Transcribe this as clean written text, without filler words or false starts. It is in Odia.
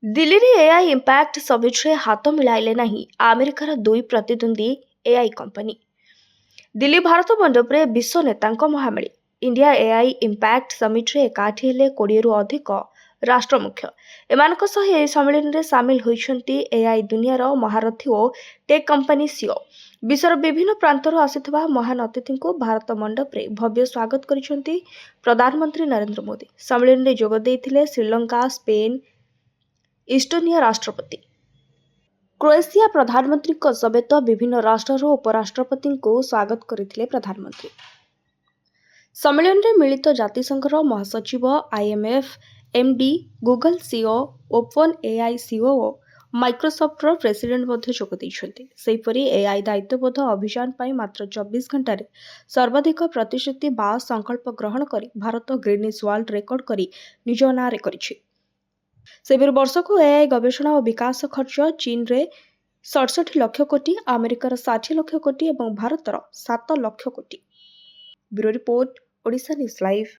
ଦିଲ୍ଲୀରେ ଏଆଇ ଇମ୍ପାକ୍ଟ ସମିଟ୍ରେ ହାତ ମିଳାଇଲେ ନାହିଁ ଆମେରିକାର ଦୁଇ ପ୍ରତିଦ୍ୱନ୍ଦ୍ୱୀ ଏଆଇ କମ୍ପାନୀ। ଦିଲ୍ଲୀ ଭାରତ ମଣ୍ଡପରେ ବିଶ୍ୱ ନେତାଙ୍କ ମହାମେଳି। ଇଣ୍ଡିଆ ଏଆଇ ଇମ୍ପାକ୍ଟ ସମିଟ୍ରେ ଏକାଠି ହେଲେ 20ରୁ ଅଧିକ ରାଷ୍ଟ୍ରମୁଖ୍ୟ। ଏମାନଙ୍କ ସହ ଏହି ସମ୍ମିଳନୀରେ ସାମିଲ ହୋଇଛନ୍ତି ଏଆଇ ଦୁନିଆର ମହାରଥୀ ଓ ଟେକ୍ କମ୍ପାନୀ ସିଓ। ବିଶ୍ୱର ବିଭିନ୍ନ ପ୍ରାନ୍ତରୁ ଆସିଥିବା ମହାନ ଅତିଥିଙ୍କୁ ଭାରତ ମଣ୍ଡପରେ ଭବ୍ୟ ସ୍ୱାଗତ କରିଛନ୍ତି ପ୍ରଧାନମନ୍ତ୍ରୀ ନରେନ୍ଦ୍ର ମୋଦି। ସମ୍ମିଳନୀରେ ଯୋଗ ଦେଇଥିଲେ ଶ୍ରୀଲଙ୍କା, ସ୍ପେନ୍, ଇଷ୍ଟୋନିଆ ରାଷ୍ଟ୍ରପତି, କ୍ରୋଏସିଆ ପ୍ରଧାନମନ୍ତ୍ରୀଙ୍କ ସମେତ ବିଭିନ୍ନ ରାଷ୍ଟ୍ରର ଉପରାଷ୍ଟ୍ରପତିଙ୍କୁ ସ୍ୱାଗତ କରିଥିଲେ ପ୍ରଧାନମନ୍ତ୍ରୀ। ସମ୍ମିଳନୀରେ ମିଳିତ ଜାତିସଂଘର ମହାସଚିବ, IMF MD, Google CEO, OpenAI CEO ଓ ମାଇକ୍ରୋସଫ୍ଟର ପ୍ରେସିଡେଣ୍ଟ ମଧ୍ୟ ଯୋଗ ଦେଇଛନ୍ତି। ସେହିପରି ଏଆଇ ଦାୟିତ୍ୱବୋଧ ଅଭିଯାନ ପାଇଁ ମାତ୍ର 24 ଘଣ୍ଟାରେ ସର୍ବାଧିକ ପ୍ରତିଶ୍ରୁତି ବା ସଂକଳ୍ପ ଗ୍ରହଣ କରି ଭାରତ ଗିନିଜ୍ ୱାର୍ଲଡ ରେକର୍ଡ କରି ନିଜ ନାଁରେ କରିଛି। ସେହିପରି ବର୍ଷକୁ ଏଆଇ ଗବେଷଣା ଓ ବିକାଶ ଖର୍ଚ୍ଚ ଚୀନରେ 67 ଲକ୍ଷ କୋଟି, ଆମେରିକାର 60 ଲକ୍ଷ କୋଟି ଏବଂ ଭାରତର 7 ଲକ୍ଷ କୋଟି। Bureau report, Odisha news live.